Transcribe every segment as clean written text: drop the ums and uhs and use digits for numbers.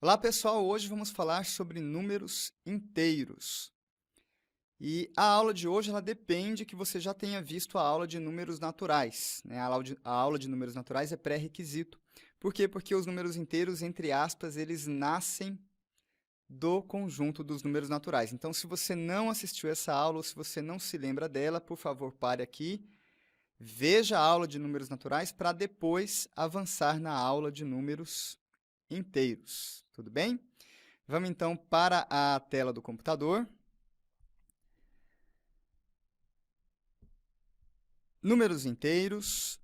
Olá pessoal, hoje vamos falar sobre números inteiros. E a aula de hoje ela depende que você já tenha visto a aula de números naturais, né? A aula de números naturais é pré-requisito. Por quê? Porque os números inteiros, entre aspas, eles nascem do conjunto dos números naturais. Então, se você não assistiu essa aula ou se você não se lembra dela, por favor, pare aqui, veja a aula de números naturais para depois avançar na aula de números inteiros. Tudo bem? Vamos então para a tela do computador. Números inteiros.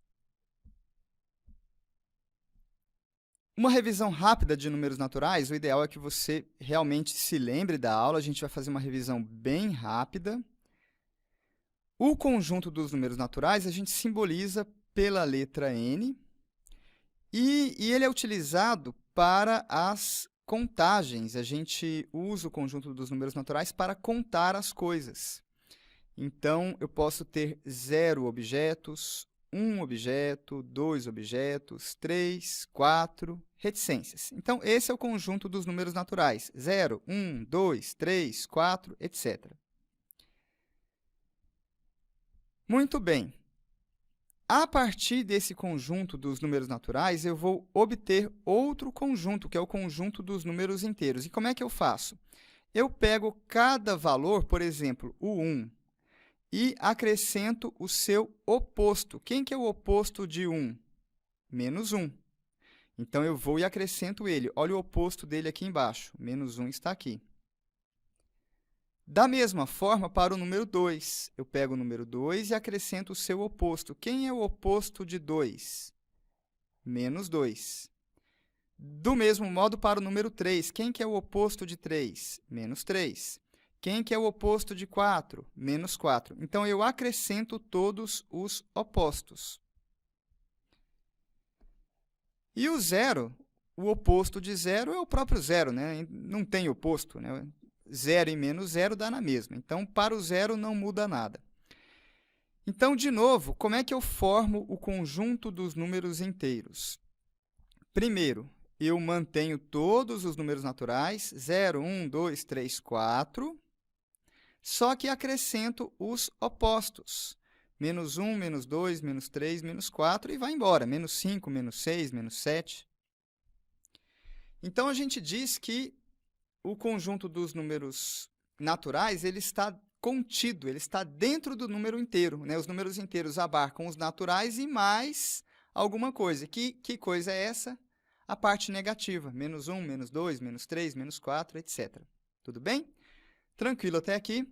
Uma revisão rápida de números naturais, o ideal é que você realmente se lembre da aula. A gente vai fazer uma revisão bem rápida. O conjunto dos números naturais a gente simboliza pela letra N e ele é utilizado para as contagens. A gente usa o conjunto dos números naturais para contar as coisas. Então, eu posso ter 0 objetos, 1 objeto, 2 objetos, 3, 4, reticências. Então, esse é o conjunto dos números naturais. 0, 1, 2, 3, 4, etc. Muito bem. A partir desse conjunto dos números naturais, eu vou obter outro conjunto, que é o conjunto dos números inteiros. E como é que eu faço? Eu pego cada valor, por exemplo, o 1, e acrescento o seu oposto. Quem que é o oposto de 1? Menos 1. Então, eu vou e acrescento ele. Olha o oposto dele aqui embaixo. Menos 1 está aqui. Da mesma forma, para o número 2, eu pego o número 2 e acrescento o seu oposto. Quem é o oposto de 2? Menos 2. Do mesmo modo, para o número 3, quem que é o oposto de 3? Menos 3. Quem que é o oposto de 4? Menos 4. Então, eu acrescento todos os opostos. E o zero, o oposto de zero é o próprio zero, né? Não tem oposto, né? 0 e menos 0 dá na mesma. Então, para o zero não muda nada. Então, de novo, como é que eu formo o conjunto dos números inteiros? Primeiro, eu mantenho todos os números naturais, 0, 1, 2, 3, 4, só que acrescento os opostos. Menos 1, menos 2, menos 3, menos 4 e vai embora. Menos 5, menos 6, menos 7. Então, a gente diz que o conjunto dos números naturais ele está contido, ele está dentro do número inteiro, né? Os números inteiros abarcam os naturais e mais alguma coisa. Que coisa é essa? A parte negativa, menos 1, menos 2, menos 3, menos 4, etc. Tudo bem? Tranquilo até aqui?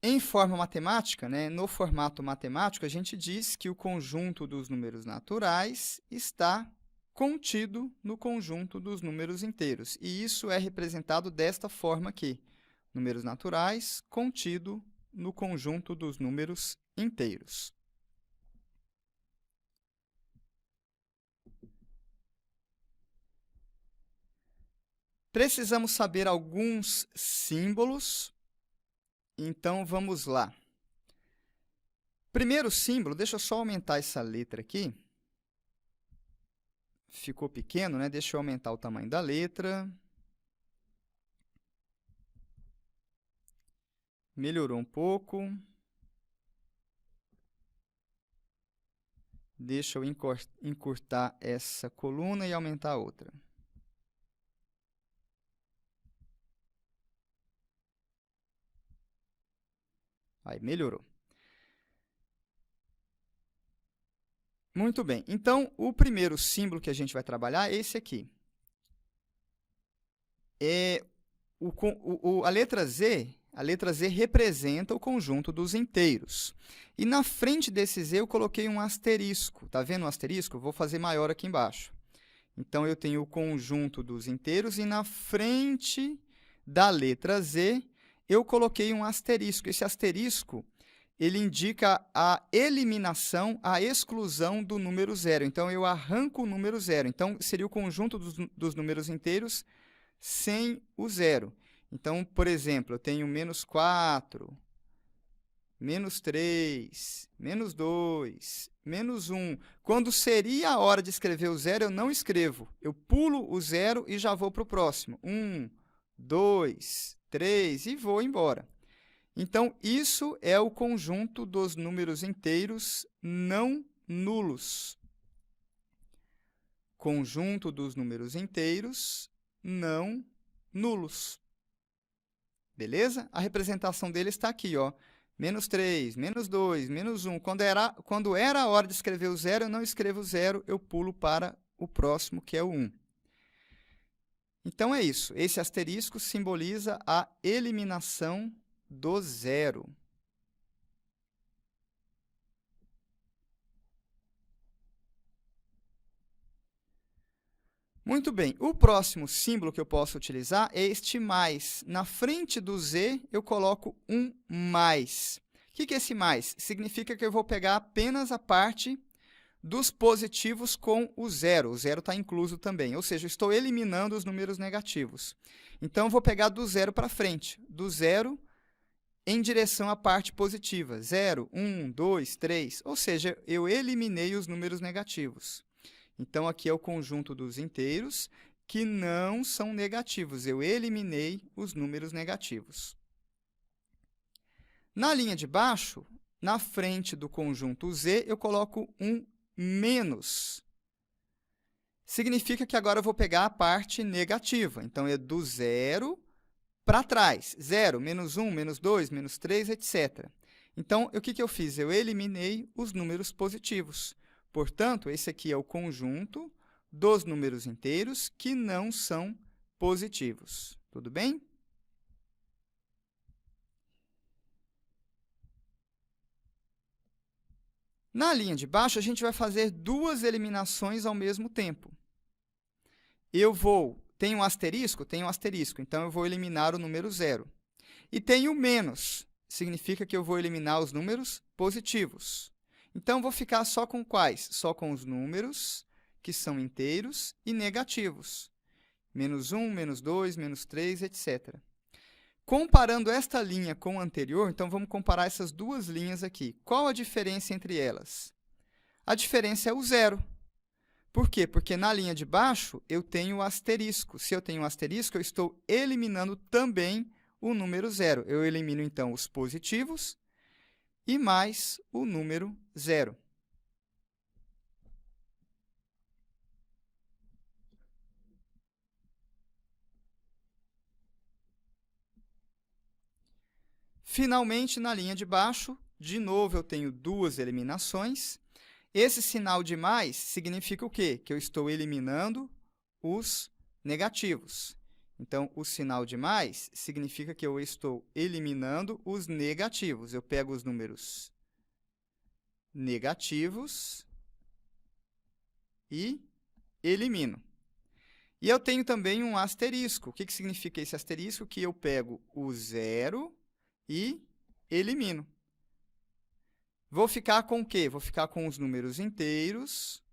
Em forma matemática, né, no formato matemático, a gente diz que o conjunto dos números naturais está contido no conjunto dos números inteiros. E isso é representado desta forma aqui. Números naturais contido no conjunto dos números inteiros. Precisamos saber alguns símbolos. Então, vamos lá. Primeiro símbolo, deixa eu só aumentar essa letra aqui. Ficou pequeno, né? Deixa eu aumentar o tamanho da letra. Melhorou um pouco. Deixa eu encurtar essa coluna e aumentar a outra. Aí, melhorou. Muito bem. Então, o primeiro símbolo que a gente vai trabalhar é esse aqui. A letra Z representa o conjunto dos inteiros. E na frente desse Z eu coloquei um asterisco. Está vendo o asterisco? Vou fazer maior aqui embaixo. Então, eu tenho o conjunto dos inteiros e na frente da letra Z eu coloquei um asterisco. Esse asterisco ele indica a eliminação, a exclusão do número zero. Então, eu arranco o número zero. Então, seria o conjunto dos números inteiros sem o zero. Então, por exemplo, eu tenho menos 4, menos 3, menos 2, menos 1. Quando seria a hora de escrever o zero, eu não escrevo. Eu pulo o zero e já vou para o próximo. 1, 2, 3 e vou embora. Então, isso é o conjunto dos números inteiros não nulos. Conjunto dos números inteiros não nulos. Beleza? A representação dele está aqui, ó. Menos 3, menos 2, menos 1. Quando era a hora de escrever o zero, eu não escrevo o zero, eu pulo para o próximo, que é o 1. Então, é isso. Esse asterisco simboliza a eliminação do zero. Muito bem, o próximo símbolo que eu posso utilizar é este mais. Na frente do z, eu coloco um mais. O que é esse mais? Significa que eu vou pegar apenas a parte dos positivos com o zero. O zero está incluso também, ou seja, eu estou eliminando os números negativos. Então, eu vou pegar do zero para frente, do zero em direção à parte positiva. 0, 1, 2, 3, ou seja, eu eliminei os números negativos. Então, aqui é o conjunto dos inteiros que não são negativos. Eu eliminei os números negativos. Na linha de baixo, na frente do conjunto z, eu coloco um menos. Significa que agora eu vou pegar a parte negativa. Então, é do zero para trás. 0, menos 1, menos 2, menos 3, etc. Então, o que eu fiz? Eu eliminei os números positivos. Portanto, esse aqui é o conjunto dos números inteiros que não são positivos. Tudo bem? Na linha de baixo, a gente vai fazer duas eliminações ao mesmo tempo. Tem um asterisco? Tem um asterisco, então eu vou eliminar o número 0. E tem o menos, significa que eu vou eliminar os números positivos. Então, vou ficar só com quais? Só com os números que são inteiros e negativos. Menos 1, menos 2, menos 3, etc. Comparando esta linha com a anterior, então vamos comparar essas duas linhas aqui. Qual a diferença entre elas? A diferença é o zero. Por quê? Porque na linha de baixo eu tenho o asterisco. Se eu tenho um asterisco, eu estou eliminando também o número zero. Eu elimino, então, os positivos e mais o número zero. Finalmente, na linha de baixo, de novo, eu tenho duas eliminações. Esse sinal de mais significa o quê? Que eu estou eliminando os negativos. Então, o sinal de mais significa que eu estou eliminando os negativos. Eu pego os números negativos e elimino. E eu tenho também um asterisco. O que significa esse asterisco? Que eu pego o zero e elimino. Vou ficar com o quê? Vou ficar com os números inteiros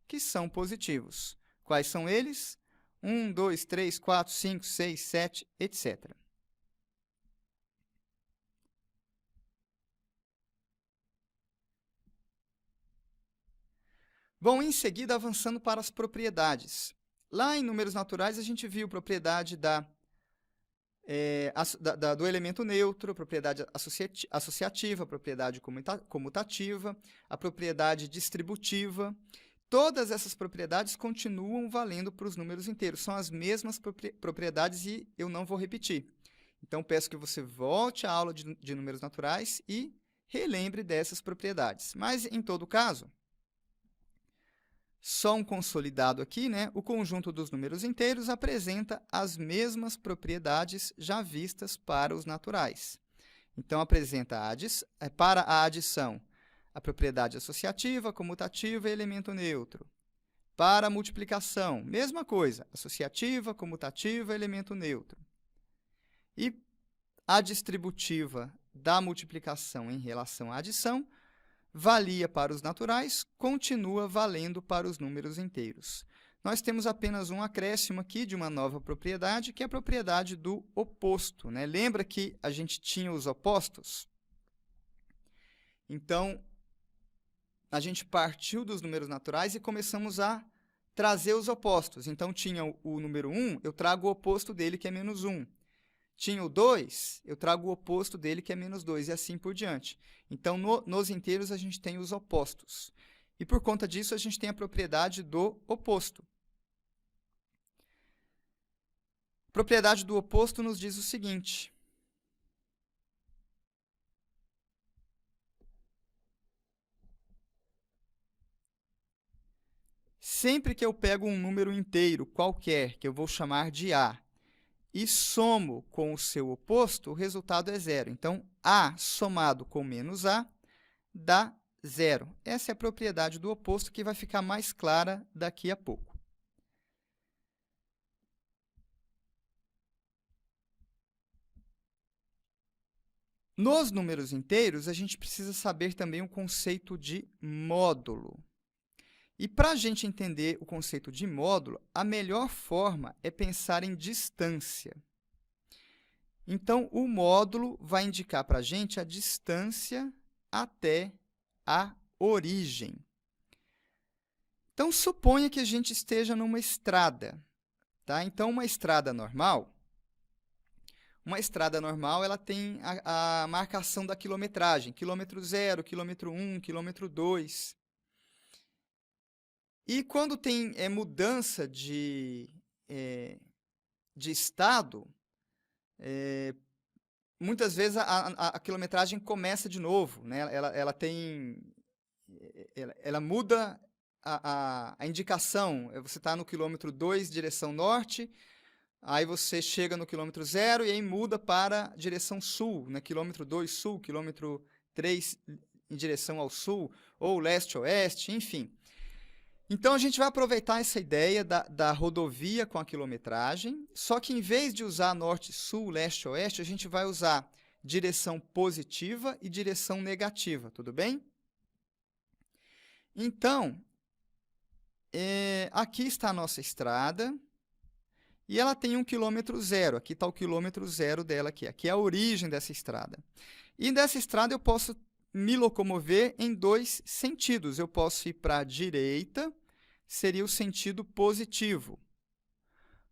que são positivos. Quais são eles? 1, 2, 3, 4, 5, 6, 7, etc. Bom, em seguida, avançando para as propriedades. Lá em números naturais, a gente viu propriedade do elemento neutro, propriedade associativa, propriedade comutativa, a propriedade distributiva. Todas essas propriedades continuam valendo para os números inteiros. São as mesmas propriedades e eu não vou repetir. Então, peço que você volte à aula de números naturais e relembre dessas propriedades. Mas, em todo caso, só um consolidado aqui, né? O conjunto dos números inteiros apresenta as mesmas propriedades já vistas para os naturais. Então, apresenta para a adição a propriedade associativa, comutativa e elemento neutro. Para a multiplicação, mesma coisa, associativa, comutativa, elemento neutro. E a distributiva da multiplicação em relação à adição, valia para os naturais, continua valendo para os números inteiros. Nós temos apenas um acréscimo aqui de uma nova propriedade, que é a propriedade do oposto, né? Lembra que a gente tinha os opostos? Então, a gente partiu dos números naturais e começamos a trazer os opostos. Então, tinha o número 1, eu trago o oposto dele, que é menos 1. Tinha o 2, eu trago o oposto dele, que é menos 2, e assim por diante. Então, nos inteiros, a gente tem os opostos. E, por conta disso, a gente tem a propriedade do oposto. A propriedade do oposto nos diz o seguinte. Sempre que eu pego um número inteiro qualquer, que eu vou chamar de A, e somo com o seu oposto, o resultado é zero. Então, A somado com menos A dá zero. Essa é a propriedade do oposto, que vai ficar mais clara daqui a pouco. Nos números inteiros, a gente precisa saber também o conceito de módulo. E para a gente entender o conceito de módulo, a melhor forma é pensar em distância. Então, o módulo vai indicar para a gente a distância até a origem. Então, suponha que a gente esteja numa estrada, tá? Então, uma estrada normal ela tem a marcação da quilometragem, quilômetro 0, quilômetro 1, quilômetro 2. E quando tem mudança de estado, muitas vezes a quilometragem começa de novo, né? Ela muda a indicação. Você está no quilômetro 2, direção norte, aí você chega no quilômetro 0 e aí muda para direção sul, né? Quilômetro 2, sul, quilômetro 3, em direção ao sul, ou leste-oeste, enfim. Então, a gente vai aproveitar essa ideia da rodovia com a quilometragem, só que em vez de usar norte-sul, leste-oeste, a gente vai usar direção positiva e direção negativa, tudo bem? Então, aqui está a nossa estrada e ela tem um quilômetro 0. Aqui está o quilômetro 0 dela aqui é a origem dessa estrada. E dessa estrada eu posso me locomover em dois sentidos. Eu posso ir para a direita, seria o sentido positivo.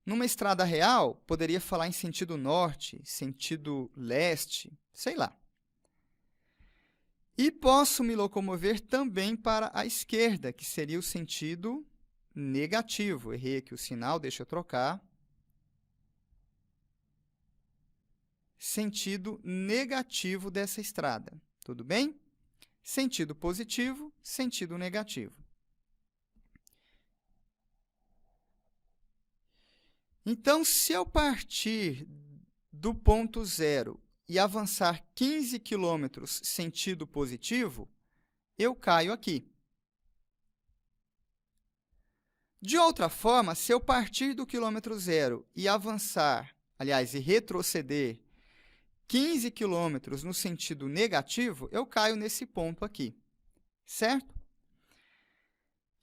Numa estrada real, poderia falar em sentido norte, sentido leste, sei lá. E posso me locomover também para a esquerda, que seria o sentido negativo. Errei aqui o sinal, deixa eu trocar. Sentido negativo dessa estrada. Tudo bem? Sentido positivo, sentido negativo. Então, se eu partir do ponto 0 e avançar 15 km sentido positivo, eu caio aqui. De outra forma, se eu partir do quilômetro 0 e avançar, aliás, e retroceder 15 km no sentido negativo, eu caio nesse ponto aqui, certo?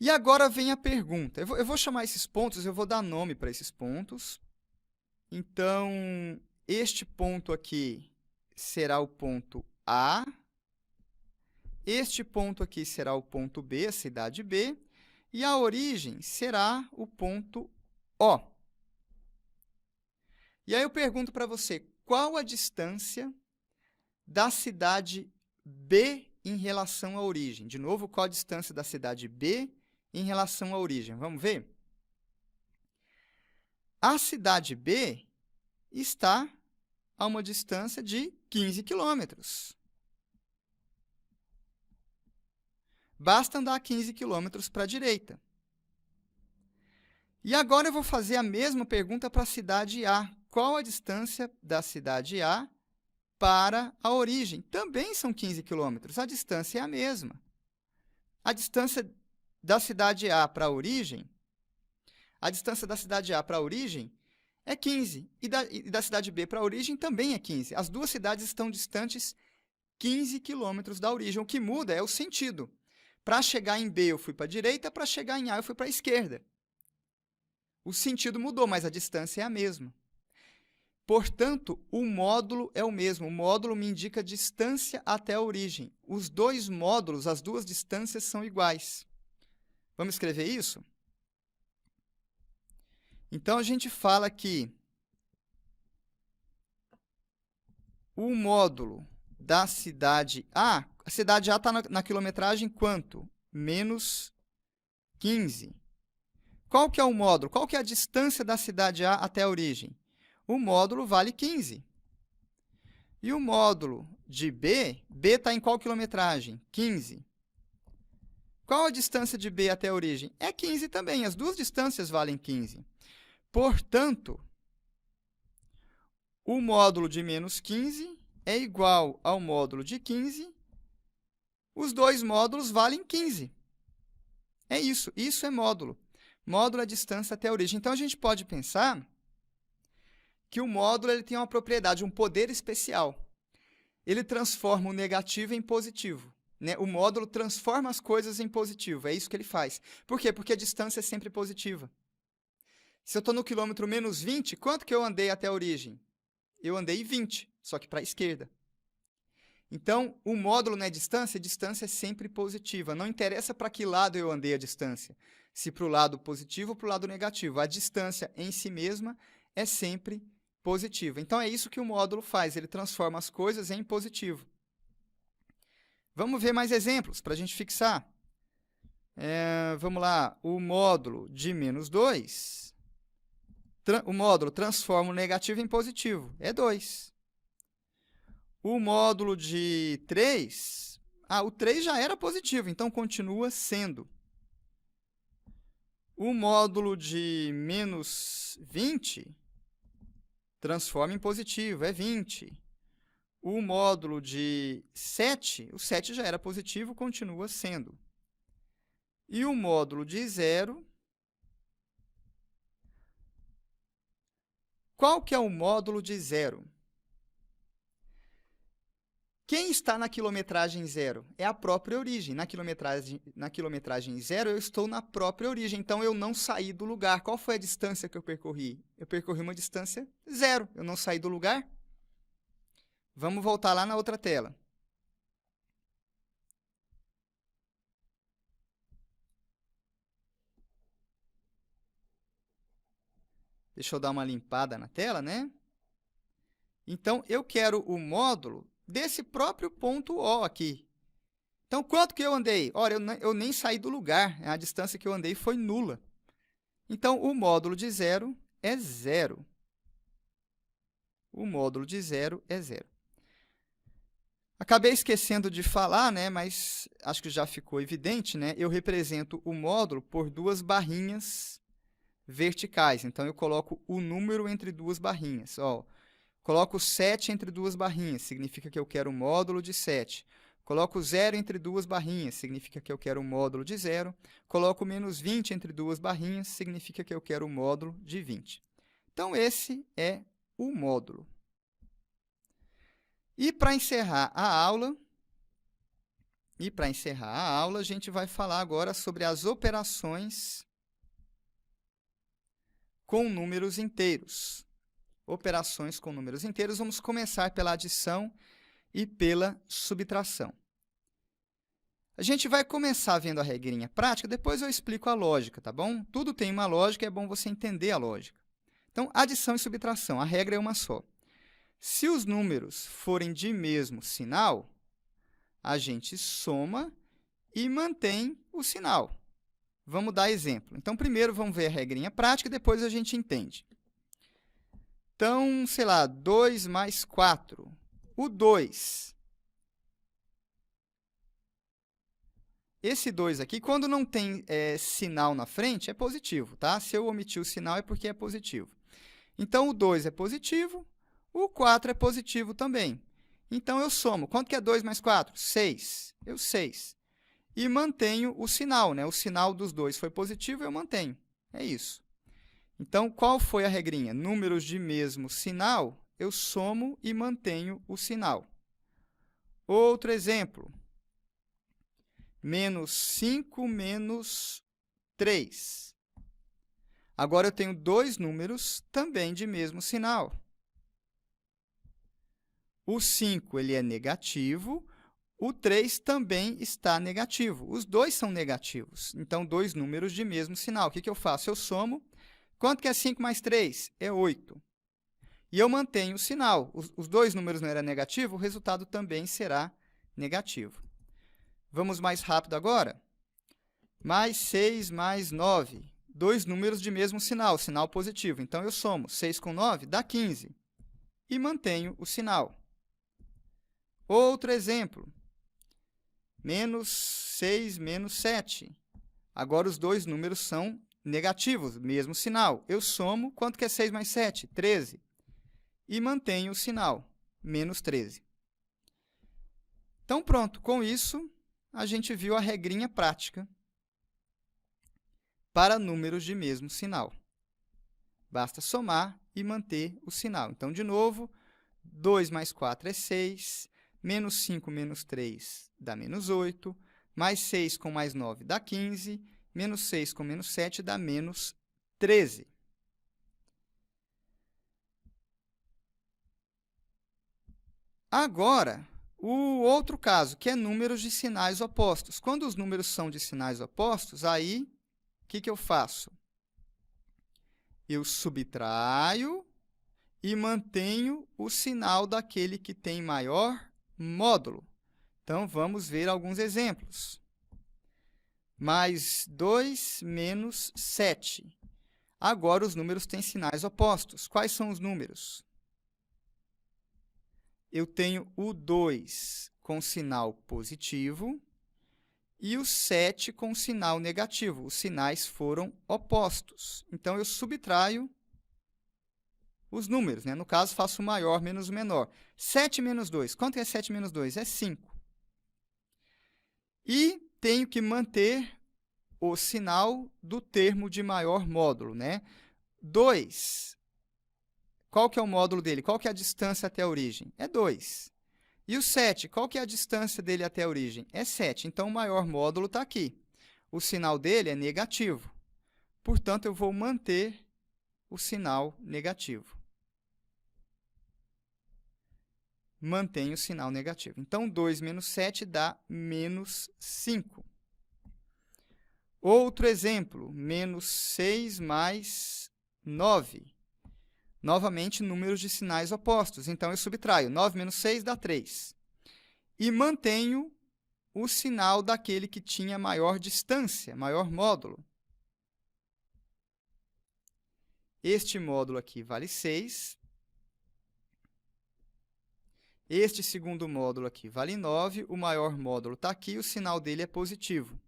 E agora vem a pergunta. Eu vou chamar esses pontos, eu vou dar nome para esses pontos. Então, este ponto aqui será o ponto A. Este ponto aqui será o ponto B, a cidade B. E a origem será o ponto O. E aí eu pergunto para você, qual a distância da cidade B em relação à origem? De novo, qual a distância da cidade B em relação à origem? Vamos ver? A cidade B está a uma distância de 15 quilômetros. Basta andar 15 quilômetros para a direita. E agora eu vou fazer a mesma pergunta para a cidade A. Qual a distância da cidade A para a origem? Também são 15 quilômetros. A distância é a mesma. A distância da cidade A para a origem, é 15. E da cidade B para a origem também é 15. As duas cidades estão distantes 15 quilômetros da origem. O que muda é o sentido. Para chegar em B, eu fui para a direita, para chegar em A, eu fui para a esquerda. O sentido mudou, mas a distância é a mesma. Portanto, o módulo é o mesmo. O módulo me indica a distância até a origem. Os dois módulos, as duas distâncias, são iguais. Vamos escrever isso? Então, a gente fala que o módulo da cidade A, a cidade A está na quilometragem quanto? Menos 15. Qual que é o módulo? Qual que é a distância da cidade A até a origem? O módulo vale 15. E o módulo de B, B está em qual quilometragem? 15. Qual a distância de B até a origem? É 15 também, as duas distâncias valem 15. Portanto, o módulo de menos 15 é igual ao módulo de 15. Os dois módulos valem 15. É isso, isso é módulo. Módulo é a distância até a origem. Então, a gente pode pensar que o módulo ele tem uma propriedade, um poder especial. Ele transforma o negativo em positivo. Né? O módulo transforma as coisas em positivo. É isso que ele faz. Por quê? Porque a distância é sempre positiva. Se eu estou no quilômetro menos 20, quanto que eu andei até a origem? Eu andei 20, só que para a esquerda. Então, o módulo não é distância, a distância é sempre positiva. Não interessa para que lado eu andei a distância. Se para o lado positivo ou para o lado negativo. A distância em si mesma é sempre positiva. Então, é isso que o módulo faz. Ele transforma as coisas em positivo. Vamos ver mais exemplos para a gente fixar. Vamos lá. O módulo de menos 2... O módulo transforma o negativo em positivo. É 2. O módulo de 3... o 3 já era positivo, então continua sendo. O módulo de menos 20 transforma em positivo, é 20. O módulo de 7, o 7 já era positivo, continua sendo. E o módulo de 0... Qual que é o módulo de 0? Quem está na quilometragem 0? É a própria origem. Na quilometragem 0, eu estou na própria origem, então eu não saí do lugar. Qual foi a distância que eu percorri? Eu percorri uma distância 0. Eu não saí do lugar? Vamos voltar lá na outra tela. Deixa eu dar uma limpada na tela, né? Então, eu quero o módulo desse próprio ponto O aqui. Então, quanto que eu andei? Ora, eu nem saí do lugar. A distância que eu andei foi nula. Então, o módulo de 0 é 0. O módulo de 0 é 0. Acabei esquecendo de falar, né? Mas acho que já ficou evidente, né? Eu represento o módulo por duas barrinhas verticais. Então, eu coloco o número entre duas barrinhas. Coloco 7 entre duas barrinhas, significa que eu quero um módulo de 7. Coloco 0 entre duas barrinhas, significa que eu quero um módulo de 0. Coloco menos 20 entre duas barrinhas, significa que eu quero um módulo de 20. Então, esse é o módulo. E para encerrar a aula, a gente vai falar agora sobre as operações com números inteiros. Operações com números inteiros. Vamos começar pela adição e pela subtração. A gente vai começar vendo a regrinha prática, depois eu explico a lógica, tá bom? Tudo tem uma lógica, é bom você entender a lógica. Então, adição e subtração, a regra é uma só. Se os números forem de mesmo sinal, a gente soma e mantém o sinal. Vamos dar exemplo. Então, primeiro vamos ver a regrinha prática, depois a gente entende. Então, sei lá, 2 mais 4. O 2. Esse 2 aqui, quando não tem sinal na frente, é positivo, tá? Se eu omitir o sinal, é porque é positivo. Então, o 2 é positivo, o 4 é positivo também. Então, eu somo. Quanto que é 2 mais 4? 6. 6. E mantenho o sinal, né? O sinal dos dois foi positivo, eu mantenho. É isso. Então, qual foi a regrinha? Números de mesmo sinal, eu somo e mantenho o sinal. Outro exemplo. Menos 5 menos 3. Agora eu tenho dois números também de mesmo sinal. O 5 ele é negativo, o 3 também está negativo. Os dois são negativos, então dois números de mesmo sinal. O que eu faço? Eu somo. Quanto que é 5 mais 3? É 8. E eu mantenho o sinal. Os dois números não eram negativos, o resultado também será negativo. Vamos mais rápido agora? Mais 6 mais 9. Dois números de mesmo sinal, sinal positivo. Então, eu somo 6 com 9, dá 15. E mantenho o sinal. Outro exemplo. Menos 6 menos 7. Agora, os dois números são negativos, mesmo sinal. Eu somo, quanto que é 6 mais 7? 13. E mantenho o sinal, menos 13. Então, pronto. Com isso, a gente viu a regrinha prática para números de mesmo sinal. Basta somar e manter o sinal. Então, de novo, 2 mais 4 é 6, menos 5 menos 3 dá menos 8, mais 6 com mais 9 dá 15, menos 6 com menos 7 dá menos 13. Agora, o outro caso, que é números de sinais opostos. Quando os números são de sinais opostos, aí, o que eu faço? Eu subtraio e mantenho o sinal daquele que tem maior módulo. Então, vamos ver alguns exemplos. Mais 2 menos 7. Agora, os números têm sinais opostos. Quais são os números? Eu tenho o 2 com sinal positivo e o 7 com sinal negativo. Os sinais foram opostos. Então, eu subtraio os números, né? No caso, faço o maior menos o menor. 7 menos 2. Quanto é 7 menos 2? É 5. E tenho que manter o sinal do termo de maior módulo, né? 2. Qual que é o módulo dele? Qual que é a distância até a origem? É 2. E o 7, qual que é a distância dele até a origem? É 7. Então, o maior módulo está aqui. O sinal dele é negativo. Portanto, eu vou manter o sinal negativo. Mantenho o sinal negativo. Então, 2 menos 7 dá menos 5. Outro exemplo, menos 6 mais 9. Novamente, números de sinais opostos. Então, eu subtraio. 9 menos 6 dá 3. E mantenho o sinal daquele que tinha maior distância, maior módulo. Este módulo aqui vale 6. Este segundo módulo aqui vale 9. O maior módulo está aqui, o sinal dele é positivo.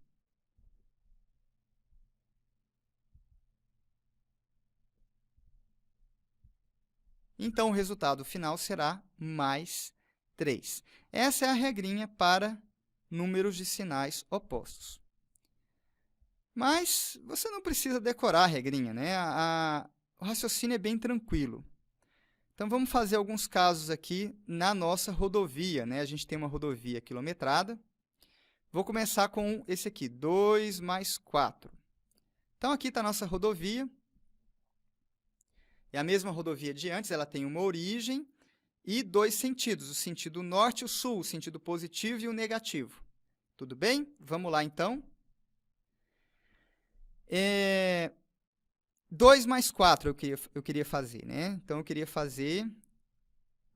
Então, o resultado final será mais 3. Essa é a regrinha para números de sinais opostos. Mas você não precisa decorar a regrinha, né? O raciocínio é bem tranquilo. Então, vamos fazer alguns casos aqui na nossa rodovia, né? A gente tem uma rodovia quilometrada. Vou começar com esse aqui, 2 mais 4. Então, aqui está a nossa rodovia. É a mesma rodovia de antes, ela tem uma origem e dois sentidos, o sentido norte e o sul, o sentido positivo e o negativo. Tudo bem? Vamos lá, então. 2 mais 4 eu queria fazer, né? Então, eu queria fazer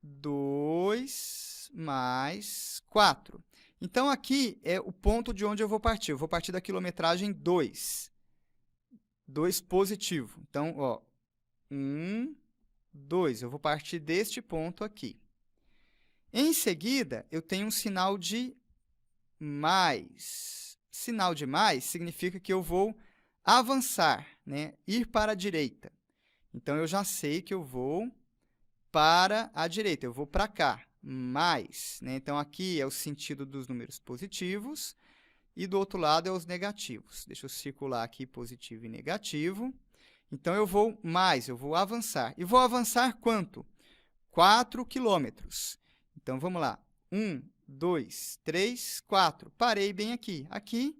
2 mais 4. Então, aqui é o ponto de onde eu vou partir. Eu vou partir da quilometragem 2. 2 positivo. Então, ó, 1, 2. Eu vou partir deste ponto aqui. Em seguida, eu tenho um sinal de mais. Sinal de mais significa que eu vou avançar, né? Ir para a direita. Então, eu já sei que eu vou para a direita, eu vou para cá, mais, né? Então, aqui é o sentido dos números positivos e do outro lado é os negativos. Deixa eu circular aqui positivo e negativo. Então, eu vou mais, eu vou avançar. E vou avançar quanto? 4 quilômetros. Então, vamos lá. 1, 2, 3, 4. Parei bem aqui. Aqui,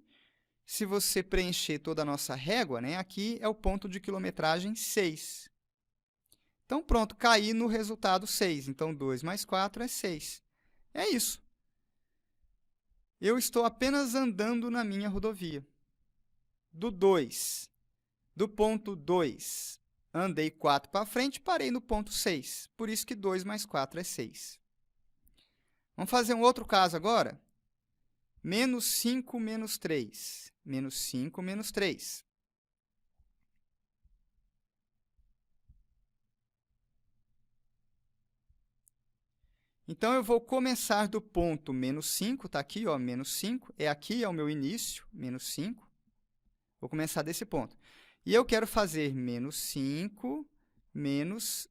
se você preencher toda a nossa régua, né, aqui é o ponto de quilometragem 6. Então, pronto, caí no resultado 6. Então, 2 mais 4 é 6. É isso. Eu estou apenas andando na minha rodovia. Do ponto 2, andei 4 para frente, parei no ponto 6. Por isso que 2 mais 4 é 6. Vamos fazer um outro caso agora? Menos 5 menos 3. Menos 5 menos 3. Então, eu vou começar do ponto menos 5, está aqui, ó, menos 5. Aqui é o meu início, menos 5. Vou começar desse ponto. E eu quero fazer menos 5 menos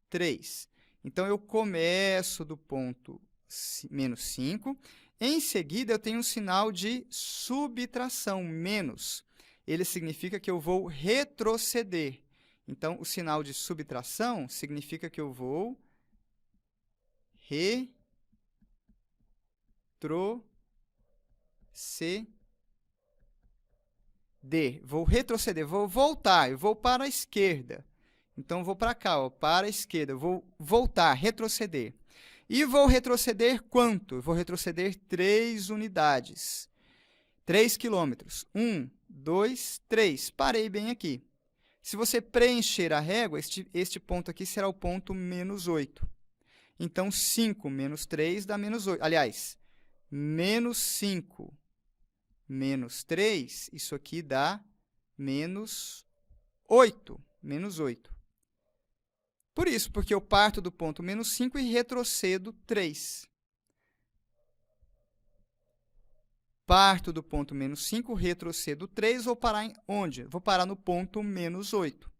3. Então, eu começo do ponto menos 5. Em seguida, eu tenho um sinal de subtração, menos. Ele significa que eu vou retroceder. Então, o sinal de subtração significa que eu vou retroceder. Vou retroceder, vou voltar, eu vou para a esquerda. Então, vou para cá, ó, para a esquerda, eu vou voltar, retroceder. E vou retroceder quanto? Eu vou retroceder 3 unidades. 3 quilômetros. 1, 2, 3. Parei bem aqui. Se você preencher a régua, este ponto aqui será o ponto menos 8. Então, 5 menos 3 dá menos 8. Aliás, menos 5 menos 3, isso aqui dá menos 8. Menos 8. Por isso, porque eu parto do ponto menos 5 e retrocedo 3. Parto do ponto menos 5, retrocedo 3, vou parar onde? Vou parar no ponto menos 8.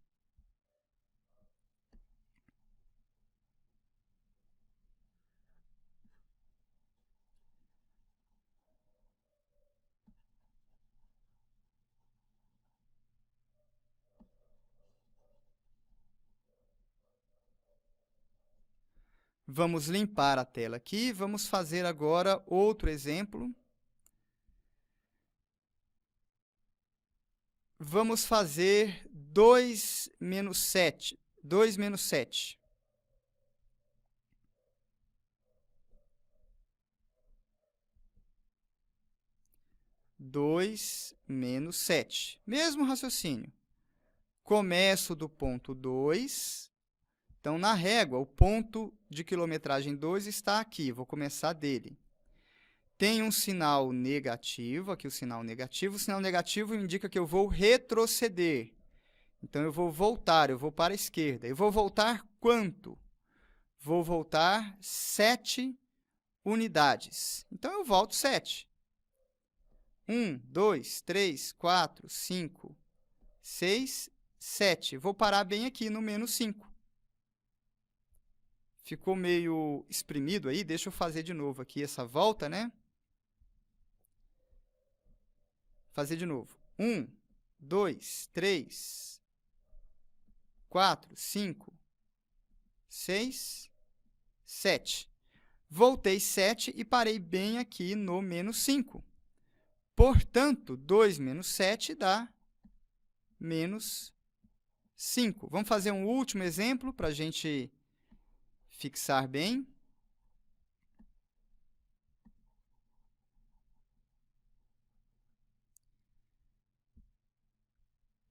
Vamos limpar a tela aqui. Vamos fazer agora outro exemplo. Vamos fazer 2 menos 7. 2 menos 7. Menos 7. Mesmo raciocínio. Começo do ponto 2. Então, na régua, o ponto de quilometragem 2 está aqui. Vou começar dele. Tem um sinal negativo, aqui o sinal negativo. O sinal negativo indica que eu vou retroceder. Então, eu vou voltar, eu vou para a esquerda. Eu vou voltar quanto? Vou voltar 7 unidades. Então, eu volto 7. 1, 2, 3, 4, 5, 6, 7. Vou parar bem aqui no menos 5. Ficou meio espremido aí, deixa eu fazer de novo aqui essa volta, né? Fazer de novo. 1, 2, 3, 4, 5, 6, 7. Voltei 7 e parei bem aqui no menos 5. Portanto, 2 menos 7 dá menos 5. Vamos fazer um último exemplo para a gente fixar bem.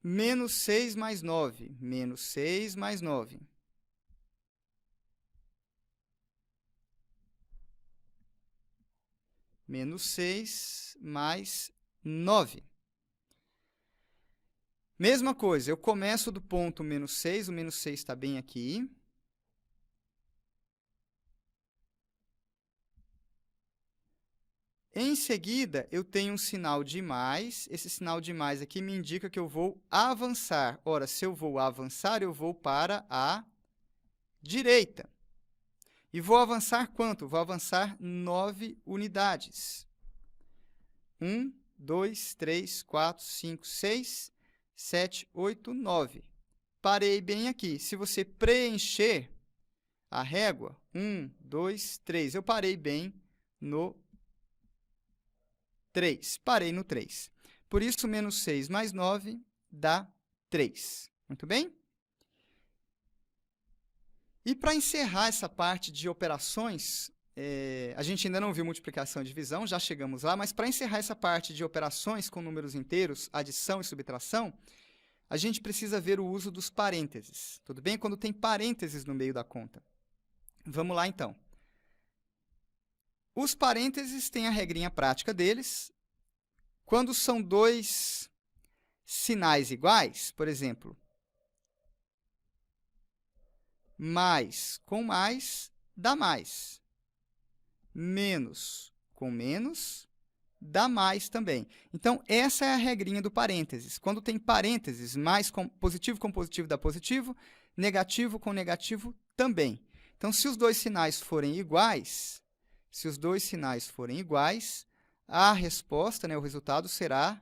Menos 6 mais 9. Menos 6 mais 9. Menos 6 mais 9. Mesma coisa, eu começo do ponto menos 6, o menos 6 está bem aqui. Em seguida, eu tenho um sinal de mais. Esse sinal de mais aqui me indica que eu vou avançar. Ora, se eu vou avançar, eu vou para a direita. E vou avançar quanto? Vou avançar 9 unidades. 1, 2, 3, 4, 5, 6, 7, 8, 9. Parei bem aqui. Se você preencher a régua, 1, 2, 3, eu parei bem no 3. Parei no 3. Por isso, menos 6 mais 9 dá 3. Muito bem? E para encerrar essa parte de operações, a gente ainda não viu multiplicação e divisão, já chegamos lá, mas para encerrar essa parte de operações com números inteiros, adição e subtração, a gente precisa ver o uso dos parênteses. Tudo bem? Quando tem parênteses no meio da conta. Vamos lá, então. Os parênteses têm a regrinha prática deles. Quando são dois sinais iguais, por exemplo, mais com mais dá mais. Menos com menos dá mais também. Então, essa é a regrinha do parênteses. Quando tem parênteses, mais com positivo dá positivo, negativo com negativo também. Então, se os dois sinais forem iguais, a resposta, né, o resultado será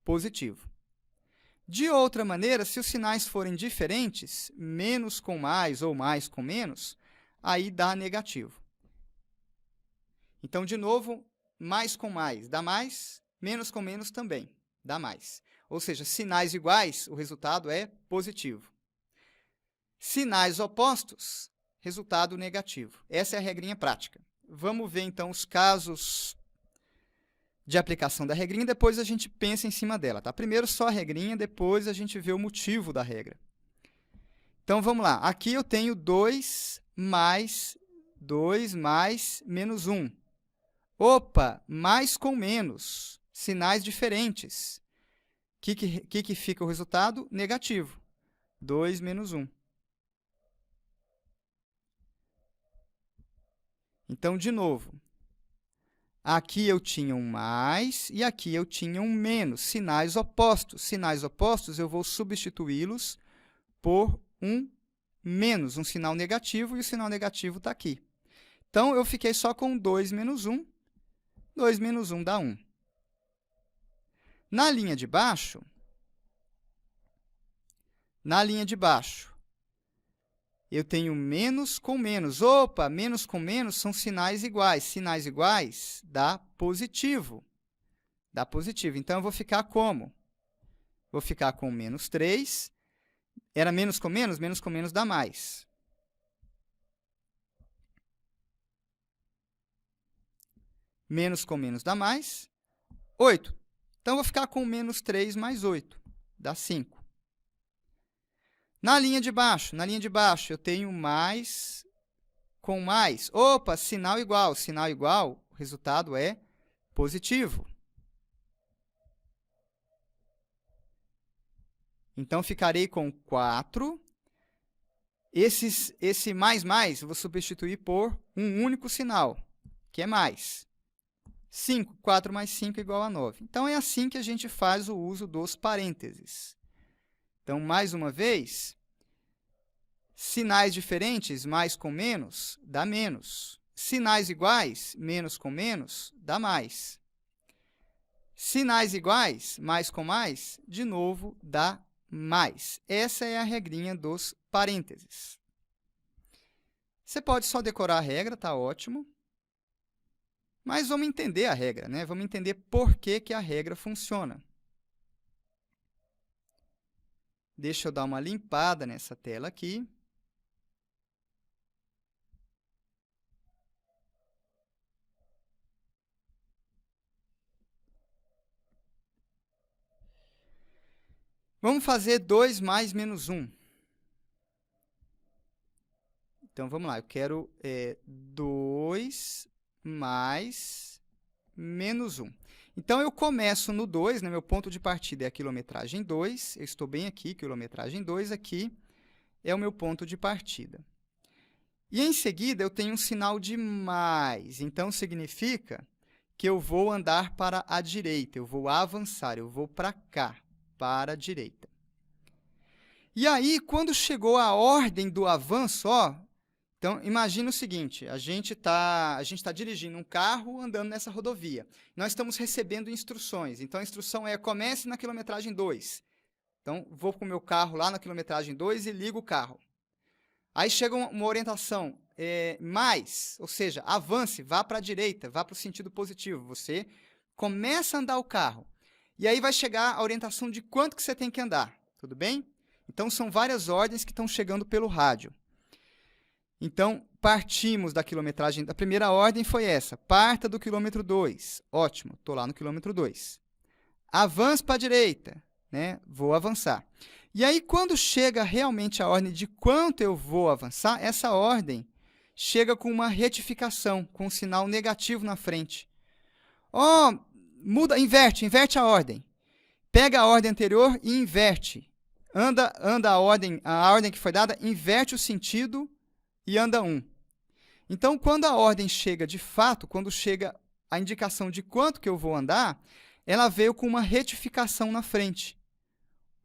positivo. De outra maneira, se os sinais forem diferentes, menos com mais ou mais com menos, aí dá negativo. Então, de novo, mais com mais dá mais, menos com menos também dá mais. Ou seja, sinais iguais, o resultado é positivo. Sinais opostos, resultado negativo. Essa é a regrinha prática. Vamos ver, então, os casos de aplicação da regrinha, depois a gente pensa em cima dela. Tá? Primeiro só a regrinha, depois a gente vê o motivo da regra. Então, vamos lá. Aqui eu tenho 2 mais menos 1. Opa, mais com menos, sinais diferentes. O que fica o resultado? Negativo. 2 menos 1. Então, de novo, aqui eu tinha um mais e aqui eu tinha um menos, sinais opostos. Sinais opostos, eu vou substituí-los por um menos, um sinal negativo, e o sinal negativo está aqui. Então, eu fiquei só com 2 menos 1. 2 menos 1 dá 1. Na linha de baixo, eu tenho menos com menos. Opa, menos com menos são sinais iguais. Sinais iguais dá positivo. Dá positivo. Então, eu vou ficar como? Vou ficar com menos 3. Era menos com menos dá mais. Menos com menos dá mais. 8. Então, eu vou ficar com menos 3 mais 8. Dá 5. Na linha de baixo, eu tenho mais com mais. Opa, sinal igual. Sinal igual, o resultado é positivo. Então, ficarei com 4. Esse mais, eu vou substituir por um único sinal, que é mais. 5. 4 mais 5 é igual a 9. Então, é assim que a gente faz o uso dos parênteses. Então, mais uma vez, sinais diferentes, mais com menos, dá menos. Sinais iguais, menos com menos, dá mais. Sinais iguais, mais com mais, de novo, dá mais. Essa é a regrinha dos parênteses. Você pode só decorar a regra, tá ótimo. Mas vamos entender a regra, né? Vamos entender por que a regra funciona. Deixa eu dar uma limpada nessa tela aqui. Vamos fazer 2 mais menos 1. Então, vamos lá. Eu quero 2 mais menos 1. Então, eu começo no 2, né? Meu ponto de partida é a quilometragem 2. Eu estou bem aqui, quilometragem 2. Aqui é o meu ponto de partida. E, em seguida, eu tenho um sinal de mais. Então, significa que eu vou andar para a direita. Eu vou avançar, eu vou para cá, para a direita. E aí, quando chegou a ordem do avanço, ó, então, imagina o seguinte, a gente tá dirigindo um carro andando nessa rodovia. Nós estamos recebendo instruções. Então, a instrução é, comece na quilometragem 2. Então, vou com o meu carro lá na quilometragem 2 e ligo o carro. Aí chega uma orientação mais, ou seja, avance, vá para a direita, vá para o sentido positivo. Você começa a andar o carro. E aí vai chegar a orientação de quanto que você tem que andar, tudo bem? Então, são várias ordens que estão chegando pelo rádio. Então, partimos da quilometragem. A primeira ordem foi essa. Parta do quilômetro 2. Ótimo, estou lá no quilômetro 2. Avance para a direita, né? Vou avançar. E aí, quando chega realmente a ordem de quanto eu vou avançar, essa ordem chega com uma retificação, com um sinal negativo na frente. Inverte a ordem. Pega a ordem anterior e inverte. Anda a ordem que foi dada, inverte o sentido e anda 1. Então, quando a ordem chega de fato, quando chega a indicação de quanto que eu vou andar, ela veio com uma retificação na frente.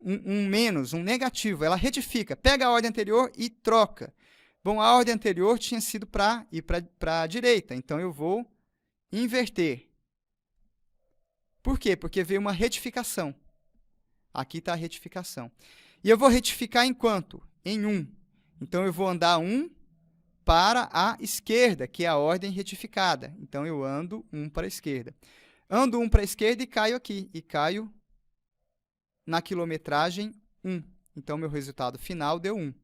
Um menos, um negativo. Ela retifica, pega a ordem anterior e troca. Bom, a ordem anterior tinha sido para ir para a direita, então eu vou inverter. Por quê? Porque veio uma retificação. Aqui está a retificação. E eu vou retificar em quanto? Em 1. Então, eu vou andar 1 para a esquerda, que é a ordem retificada. Então, eu ando 1 para a esquerda. Ando 1 para a esquerda e caio aqui. E caio na quilometragem 1. Então, meu resultado final deu 1.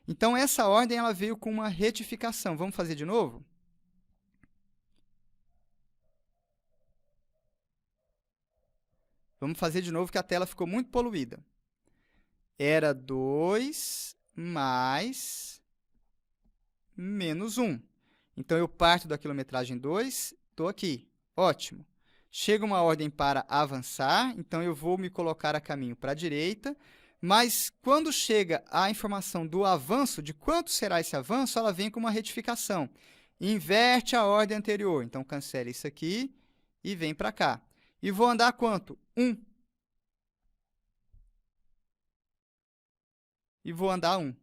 Então, essa ordem ela veio com uma retificação. Vamos fazer de novo? Vamos fazer de novo, que a tela ficou muito poluída. Era 2 mais menos 1. Então, eu parto da quilometragem 2, estou aqui. Ótimo. Chega uma ordem para avançar, então eu vou me colocar a caminho para a direita, mas quando chega a informação do avanço, de quanto será esse avanço, ela vem com uma retificação. Inverte a ordem anterior. Então, cancela isso aqui e vem para cá. E vou andar quanto? 1. E vou andar 1.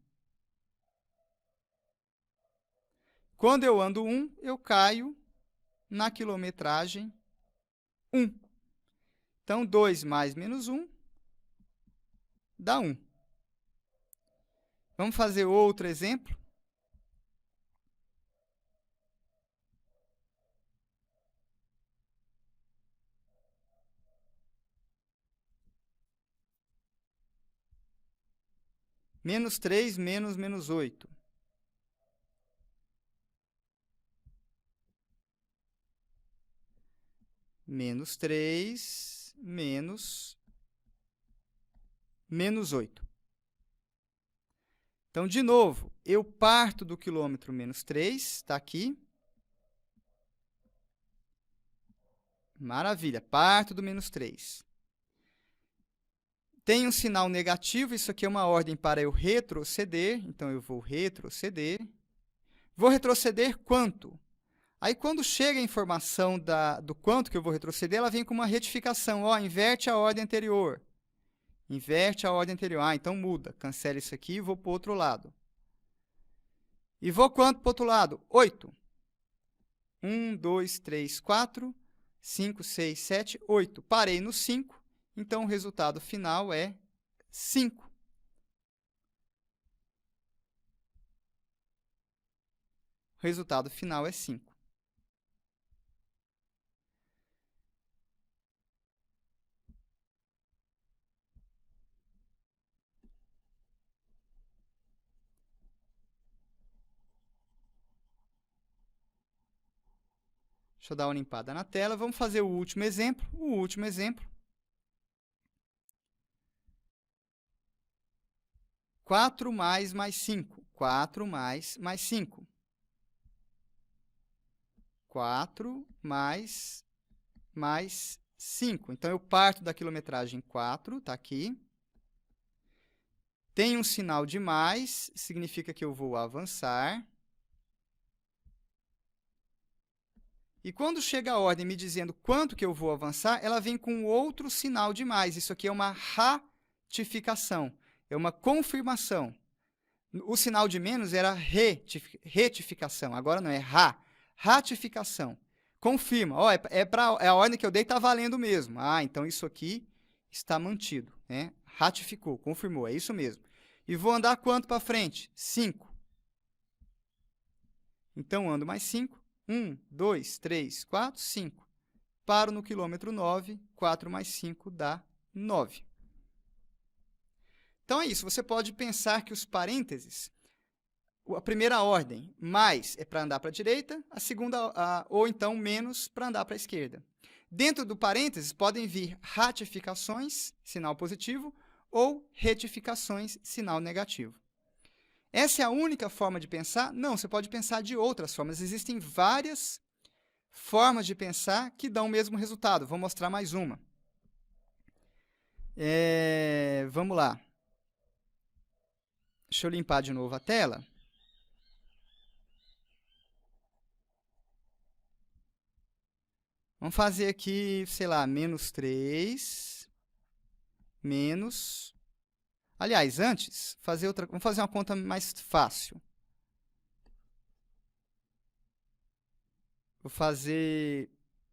Quando eu ando 1, eu caio na quilometragem 1. Então, 2 mais menos 1 dá 1. Vamos fazer outro exemplo? Menos 3 menos 8. Menos 3 menos 8. Então, de novo, eu parto do quilômetro menos 3, está aqui. Maravilha, parto do menos 3. Tem um sinal negativo, isso aqui é uma ordem para eu retroceder, então eu vou retroceder. Vou retroceder quanto? Aí, quando chega a informação do quanto que eu vou retroceder, ela vem com uma retificação. Inverte a ordem anterior. Inverte a ordem anterior. Então muda. Cancela isso aqui e vou para o outro lado. E vou quanto para o outro lado? 8. 1, 2, 3, 4, 5, 6, 7, 8. Parei no 5. Então, o resultado final é 5. O resultado final é 5. Deixa eu dar uma limpada na tela. Vamos fazer o último exemplo. O último exemplo. 4 mais 5. 4 mais 5. 4 mais 5. Então, eu parto da quilometragem 4, está aqui. Tem um sinal de mais, significa que eu vou avançar. E quando chega a ordem me dizendo quanto que eu vou avançar, ela vem com outro sinal de mais. Isso aqui é uma ratificação, é uma confirmação. O sinal de menos era retificação, agora não, é ratificação. Confirma, é a ordem que eu dei está valendo mesmo. Então isso aqui está mantido, né? Ratificou, confirmou, é isso mesmo. E vou andar quanto para frente? 5. Então, ando mais 5. 1, 2, 3, 4, 5. Paro no quilômetro 9. 4 mais 5 dá 9. Então, é isso. Você pode pensar que os parênteses, a primeira ordem, mais é para andar para a direita, a segunda, ou então menos para andar para a esquerda. Dentro do parênteses, podem vir ratificações, sinal positivo, ou retificações, sinal negativo. Essa é a única forma de pensar? Não, você pode pensar de outras formas. Existem várias formas de pensar que dão o mesmo resultado. Vou mostrar mais uma. Vamos lá. Deixa eu limpar de novo a tela. Vamos fazer aqui, sei lá, menos 3, menos... Aliás, antes, vamos fazer uma conta mais fácil. Vou fazer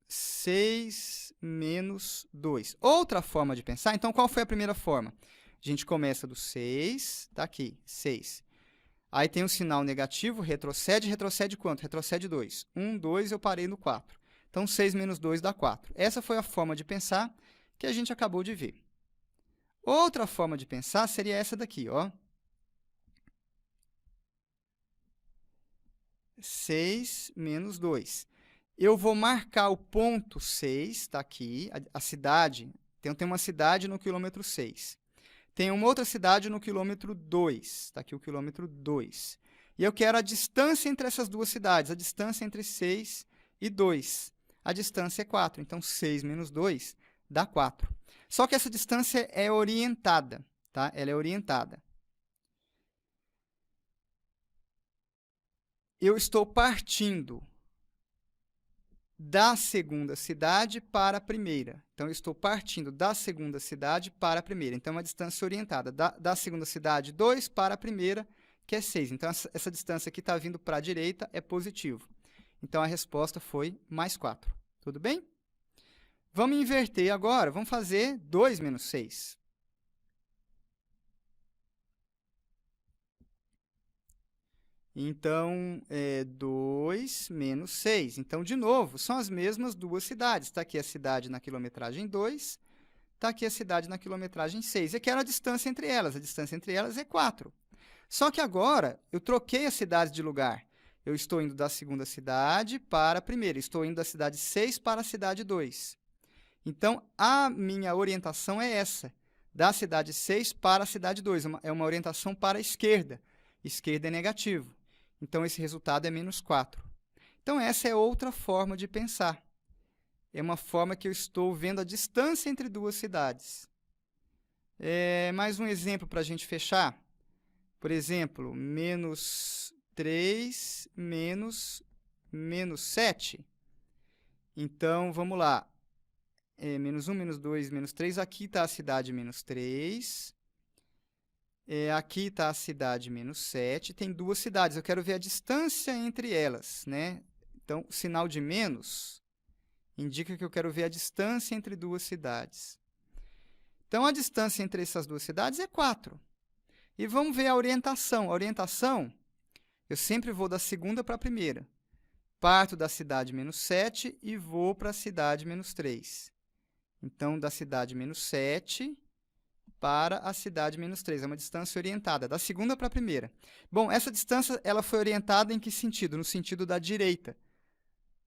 6 menos 2. Outra forma de pensar, então, qual foi a primeira forma? A gente começa do 6, tá aqui, 6. Aí tem um sinal negativo, retrocede, retrocede quanto? Retrocede 2. 1, 2, eu parei no 4. Então, 6 menos 2 dá 4. Essa foi a forma de pensar que a gente acabou de ver. Outra forma de pensar seria essa daqui, ó. 6 menos 2. Eu vou marcar o ponto 6, está aqui, a cidade. Tem uma cidade no quilômetro 6. Tem uma outra cidade no quilômetro 2. Está aqui o quilômetro 2. E eu quero a distância entre essas duas cidades, a distância entre 6 e 2. A distância é 4, então 6 menos 2 dá 4. Só que essa distância é orientada, tá? Ela é orientada. Eu estou partindo da segunda cidade para a primeira. Então, eu estou partindo da segunda cidade para a primeira. Então, é uma distância orientada. Da segunda cidade, 2 para a primeira, que é 6. Então, essa distância aqui está vindo para a direita, é positivo. Então, a resposta foi mais 4. Tudo bem? Vamos inverter agora. Vamos fazer 2 menos 6. Então, 2 menos 6. Então, de novo, são as mesmas duas cidades. Está aqui a cidade na quilometragem 2, está aqui a cidade na quilometragem 6. Eu quero a distância entre elas. A distância entre elas é 4. Só que agora, eu troquei as cidades de lugar. Eu estou indo da segunda cidade para a primeira. Estou indo da cidade 6 para a cidade 2. Então, a minha orientação é essa, da cidade 6 para a cidade 2. É uma orientação para a esquerda. Esquerda é negativo. Então, esse resultado é menos 4. Então, essa é outra forma de pensar. É uma forma que eu estou vendo a distância entre duas cidades. Mais um exemplo para a gente fechar. Por exemplo, menos 3 menos 7. Então, vamos lá. Menos 1, menos 2, menos 3. Aqui está a cidade menos 3. Aqui está a cidade menos 7. Tem duas cidades. Eu quero ver a distância entre elas, né? Então, o sinal de menos indica que eu quero ver a distância entre duas cidades. Então, a distância entre essas duas cidades é 4. E vamos ver a orientação. A orientação, eu sempre vou da segunda para a primeira. Parto da cidade menos 7 e vou para a cidade menos 3. Então, da cidade menos 7 para a cidade menos 3. É uma distância orientada, da segunda para a primeira. Bom, essa distância ela foi orientada em que sentido? No sentido da direita.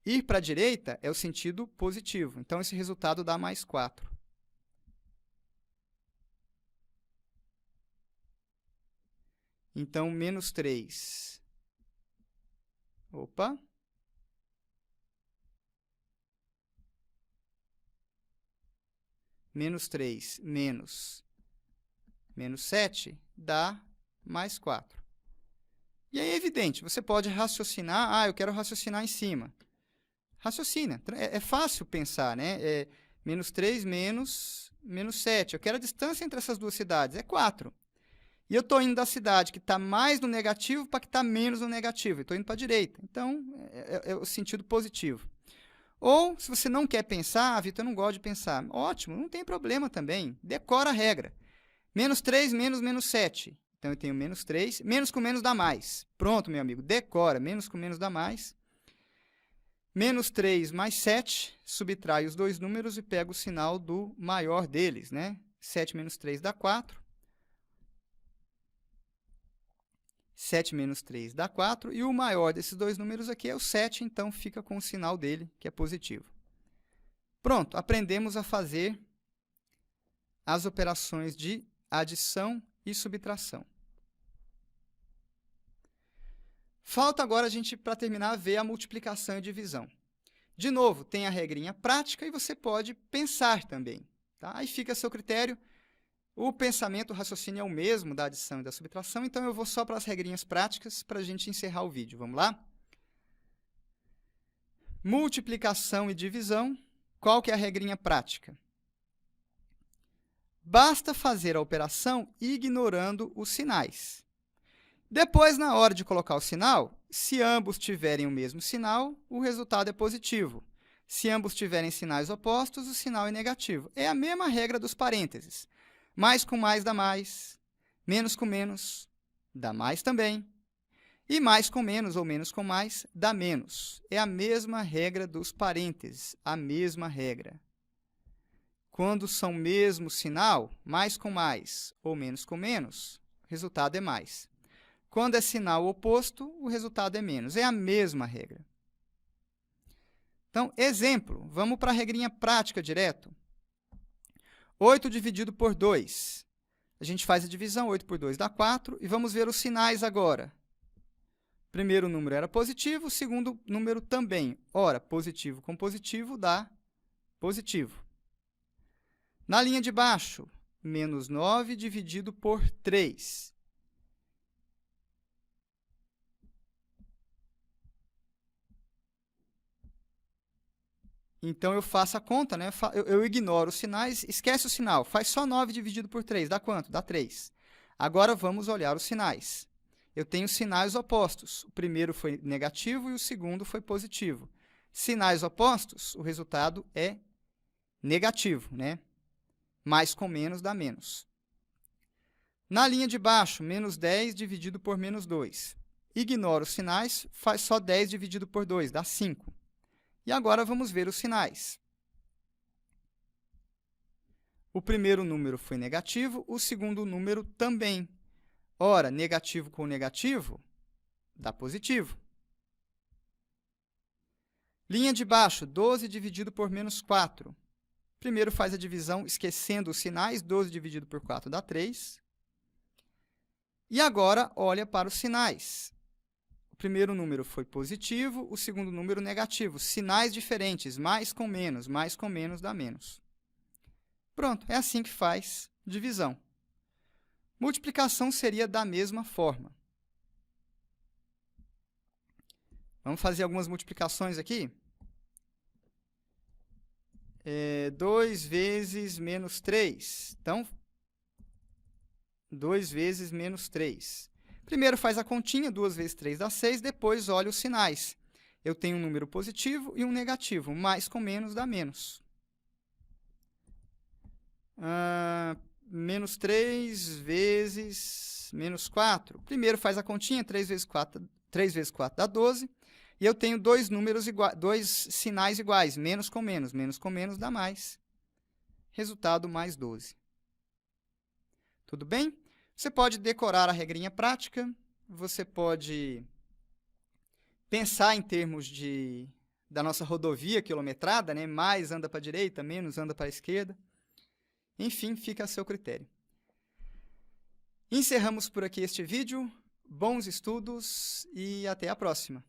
Ir para a direita é o sentido positivo. Então, esse resultado dá mais 4. Então, menos 3. Opa! Menos 3 menos 7 dá mais 4. E aí é evidente, você pode raciocinar, eu quero raciocinar em cima. Raciocina, é fácil pensar, né? Menos 3 menos 7. Eu quero a distância entre essas duas cidades, é 4. E eu estou indo da cidade que está mais no negativo para que está menos no negativo. Estou indo para a direita. Então, é o sentido positivo. Ou, se você não quer pensar, Vitor, eu não gosto de pensar. Ótimo, não tem problema também. Decora a regra. Menos 3 menos 7. Então, eu tenho menos 3. Menos com menos dá mais. Pronto, meu amigo, decora. Menos com menos dá mais. Menos 3 mais 7, subtrai os dois números e pega o sinal do maior deles, né? 7 menos 3 dá 4. 7 menos 3 dá 4. E o maior desses dois números aqui é o 7, então fica com o sinal dele, que é positivo. Pronto, aprendemos a fazer as operações de adição e subtração. Falta agora a gente, para terminar, ver a multiplicação e divisão. De novo, tem a regrinha prática e você pode pensar também. Tá? Aí fica a seu critério. O pensamento, o raciocínio é o mesmo da adição e da subtração, então eu vou só para as regrinhas práticas para a gente encerrar o vídeo. Vamos lá? Multiplicação e divisão. Qual que é a regrinha prática? Basta fazer a operação ignorando os sinais. Depois, na hora de colocar o sinal, se ambos tiverem o mesmo sinal, o resultado é positivo. Se ambos tiverem sinais opostos, o sinal é negativo. É a mesma regra dos parênteses. Mais com mais dá mais, menos com menos dá mais também. E mais com menos ou menos com mais dá menos. É a mesma regra dos parênteses, a mesma regra. Quando são mesmo sinal, mais com mais ou menos com menos, o resultado é mais. Quando é sinal oposto, o resultado é menos. É a mesma regra. Então, exemplo, vamos para a regrinha prática direto. 8 dividido por 2. A gente faz a divisão, 8 por 2 dá 4, e vamos ver os sinais agora. O primeiro número era positivo, o segundo número também. Ora, positivo com positivo dá positivo. Na linha de baixo, menos 9 dividido por 3. Então, eu faço a conta, né? Eu ignoro os sinais, esquece o sinal. Faz só 9 dividido por 3. Dá quanto? Dá 3. Agora, vamos olhar os sinais. Eu tenho sinais opostos. O primeiro foi negativo e o segundo foi positivo. Sinais opostos, o resultado é negativo, né? Mais com menos dá menos. Na linha de baixo, menos 10 dividido por menos 2. Ignoro os sinais, faz só 10 dividido por 2, dá 5. E agora vamos ver os sinais. O primeiro número foi negativo, o segundo número também. Ora, negativo com negativo dá positivo. Linha de baixo, 12 dividido por menos 4. Primeiro faz a divisão esquecendo os sinais, 12 dividido por 4 dá 3. E agora olha para os sinais. O primeiro número foi positivo, o segundo número negativo. Sinais diferentes, mais com menos dá menos. Pronto, é assim que faz divisão. Multiplicação seria da mesma forma. Vamos fazer algumas multiplicações aqui. 2 vezes menos 3. Então, 2 vezes menos 3. Primeiro faz a continha, 2 vezes 3 dá 6, depois olha os sinais. Eu tenho um número positivo e um negativo, mais com menos dá menos. Menos 3 vezes menos 4. Primeiro faz a continha, 3 vezes 4 dá 12. E eu tenho dois sinais iguais, menos com menos dá mais. Resultado, mais 12. Tudo bem? Você pode decorar a regrinha prática, você pode pensar em termos da nossa rodovia quilometrada, né? Mais anda para a direita, menos anda para a esquerda. Enfim, fica a seu critério. Encerramos por aqui este vídeo. Bons estudos e até a próxima!